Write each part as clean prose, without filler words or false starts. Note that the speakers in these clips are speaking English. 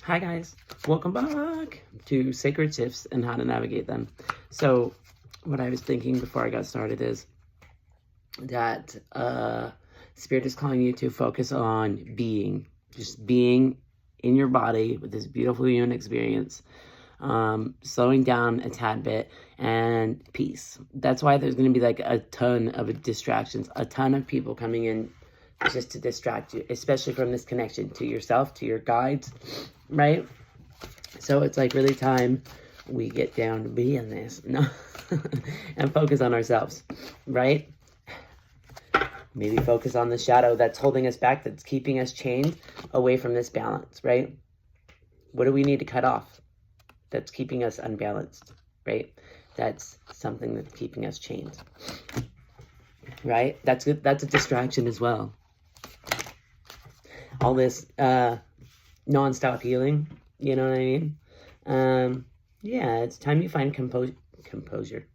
Hi guys, welcome back to Sacred Shifts and how to navigate them. So what I was thinking before I got started is that Spirit is calling you to focus on being, just being in your body with this beautiful human experience, slowing down a tad bit, and peace. That's why there's going to be like a ton of distractions, a ton of people coming in just to distract you, especially from this connection to yourself, to your guides, right? So it's like really time we get down to being this, no, and focus on ourselves, right? Maybe focus on the shadow that's holding us back, that's keeping us chained away from this balance, right? What do we need to cut off that's keeping us unbalanced, right? That's something that's keeping us chained, right? That's a distraction as well. All this non-stop healing, you know what I mean? Yeah, it's time you find composure.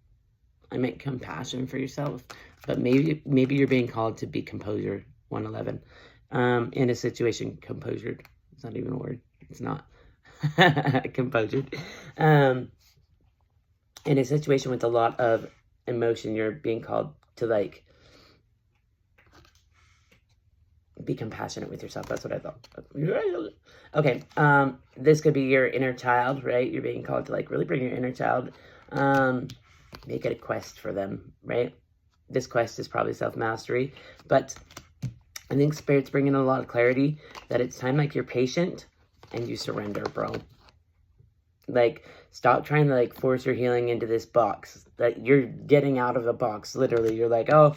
I meant compassion for yourself, but maybe you're being called to be composure 111 in a situation. Composure, it's not even a word. It's not composure. In a situation with a lot of emotion, you're being called to like be compassionate with yourself. That's what I thought. Okay. This could be your inner child, right? You're being called to like really bring your inner child, make it a quest for them, right? This quest is probably self-mastery, but I think Spirit's bringing a lot of clarity that it's time like you're patient and you surrender, bro. Like, stop trying to like force your healing into this box that you're getting out of a box. Literally, you're like, oh,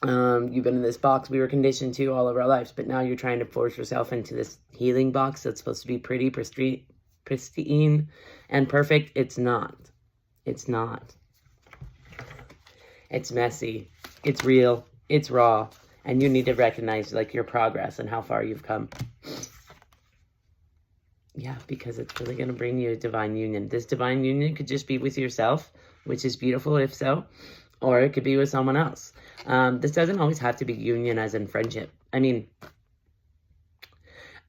you've been in this box we were conditioned to all of our lives, but now you're trying to force yourself into this healing box that's supposed to be pretty, pristine, and perfect. It's not. It's not. It's messy. It's real. It's raw. And you need to recognize like your progress and how far you've come. Yeah, because it's really going to bring you a divine union. This divine union could just be with yourself, which is beautiful if so, or it could be with someone else. This doesn't always have to be union as in friendship. I mean,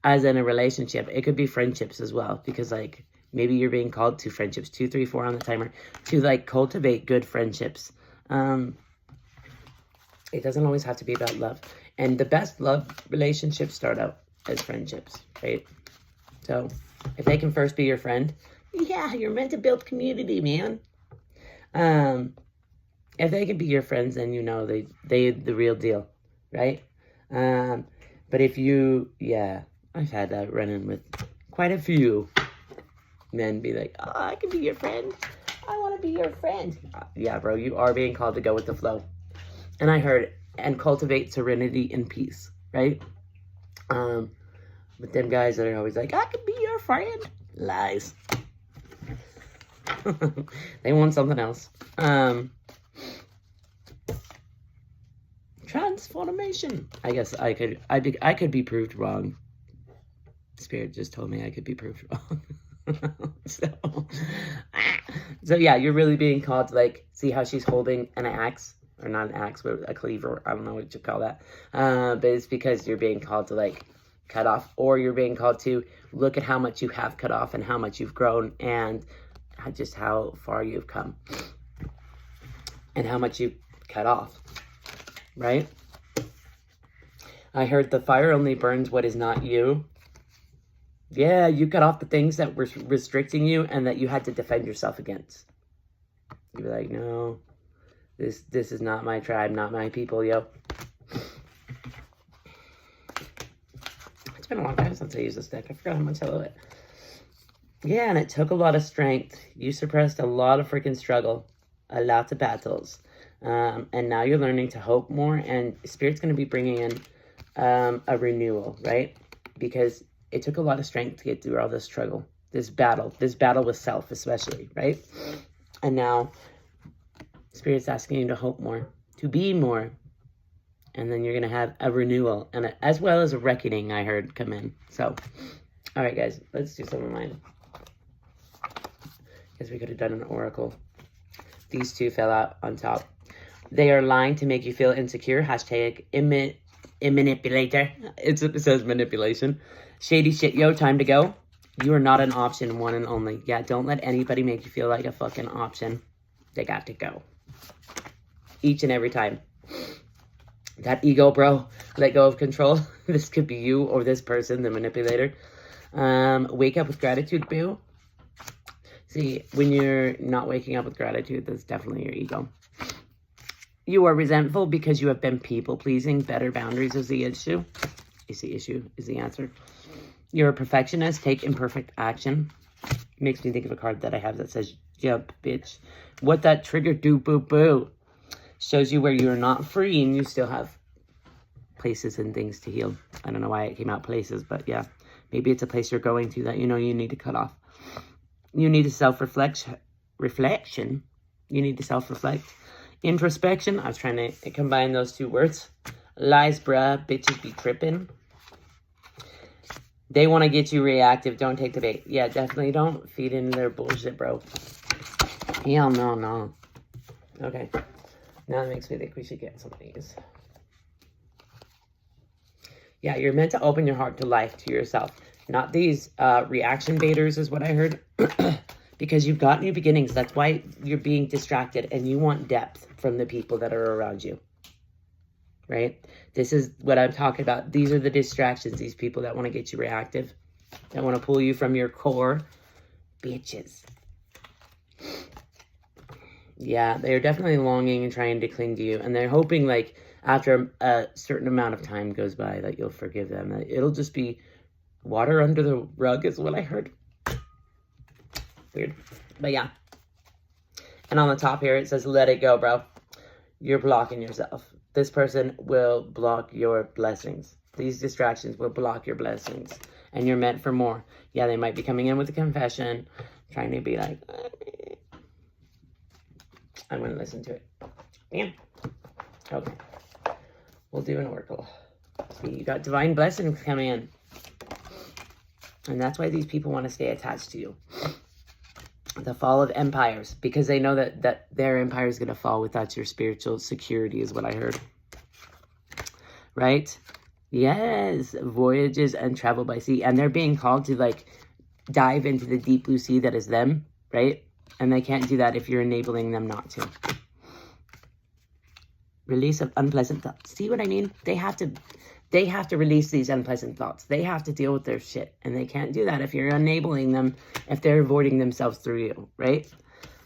as in a relationship, it could be friendships as well, because like maybe you're being called to friendships, 2, 3, 4 on the timer, to like cultivate good friendships. It doesn't always have to be about love. And the best love relationships start out as friendships, right? So if they can first be your friend, yeah, you're meant to build community, man. If they can be your friends, then you know they the real deal, right? But if you, yeah, I've had that run-in with quite a few men be like, oh, I can be your friend. I want to be your friend. Yeah, bro, you are being called to go with the flow. And I heard, and cultivate serenity and peace, right? But them guys that are always like, I can be your friend. Lies. They want something else. Transformation. I guess I could be proved wrong. Spirit just told me I could be proved wrong. So yeah, you're really being called to like see how she's holding an axe, or not an axe, but a cleaver. I don't know what you call that. But it's because you're being called to like cut off, or you're being called to look at how much you have cut off and how much you've grown and just how far you've come and how much you cut off, right? I heard the fire only burns what is not you. Yeah, you cut off the things that were restricting you and that you had to defend yourself against. You'd be like, no, this is not my tribe, not my people, yo. It's been a long time since I used this deck. I forgot how much I love it. Yeah, and it took a lot of strength. You suppressed a lot of freaking struggle, a lot of battles. And now you're learning to hope more, and Spirit's going to be bringing in a renewal, right? Because it took a lot of strength to get through all this struggle, this battle with self especially, right? And now Spirit's asking you to hope more, to be more. And then you're going to have a renewal, and as well as a reckoning, I heard, come in. So, all right, guys, let's do some of mine. Guess we could have done an oracle. These two fell out on top. They are lying to make you feel insecure. Hashtag A manipulator. It says manipulation. Shady shit, yo, time to go. You are not an option, one and only. Yeah, don't let anybody make you feel like a fucking option. They got to go. Each and every time. That ego, bro. Let go of control. This could be you or this person, the manipulator. Wake up with gratitude, boo. See, when you're not waking up with gratitude, that's definitely your ego. You are resentful because you have been people-pleasing. Better boundaries is the issue. Is the answer. You're a perfectionist. Take imperfect action. Makes me think of a card that I have that says, jump, bitch. What that trigger do, boo-boo. Shows you where you're not free and you still have places and things to heal. I don't know why it came out places, but yeah. Maybe it's a place you're going to that you know you need to cut off. You need a self-reflection. You need to self-reflect. Introspection. I was trying to combine those two words. Lies, bruh. Bitches be tripping. They want to get you reactive. Don't take the bait. Yeah, definitely don't feed into their bullshit, bro. Hell no. Okay. Now that makes me think we should get some of these. Yeah, you're meant to open your heart to life, to yourself. Not these reaction baiters is what I heard. Because you've got new beginnings. That's why you're being distracted and you want depth from the people that are around you. Right? This is what I'm talking about. These are the distractions. These people that want to get you reactive. That want to pull you from your core. Bitches. Yeah, they're definitely longing and trying to cling to you. And they're hoping, like, after a certain amount of time goes by, that you'll forgive them. That it'll just be water under the rug is what I heard. Weird. But yeah. And on the top here, it says, let it go, bro. You're blocking yourself. This person will block your blessings. These distractions will block your blessings. And you're meant for more. Yeah, they might be coming in with a confession. Trying to be like, I'm going to listen to it. Bam. Okay. We'll do an oracle. See, you got divine blessings coming in. And that's why these people want to stay attached to you. The fall of empires. Because they know that their empire is going to fall without your spiritual security is what I heard. Right? Yes. Voyages and travel by sea. And they're being called to, like, dive into the deep blue sea that is them. Right? And they can't do that if you're enabling them not to. Release of unpleasant thoughts. See what I mean? They have to release these unpleasant thoughts. They have to deal with their shit. And they can't do that if you're enabling them, if they're avoiding themselves through you, right?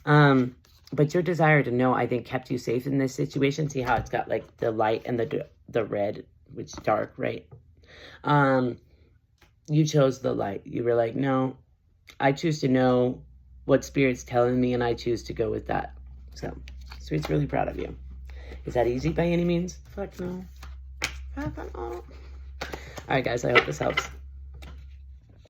But your desire to know, I think, kept you safe in this situation. See how it's got, like, the light and the red, which is dark, right? You chose the light. You were like, no, I choose to know what Spirit's telling me, and I choose to go with that. So, Spirit's really proud of you. Is that easy by any means? Fuck no. All right, guys, I hope this helps.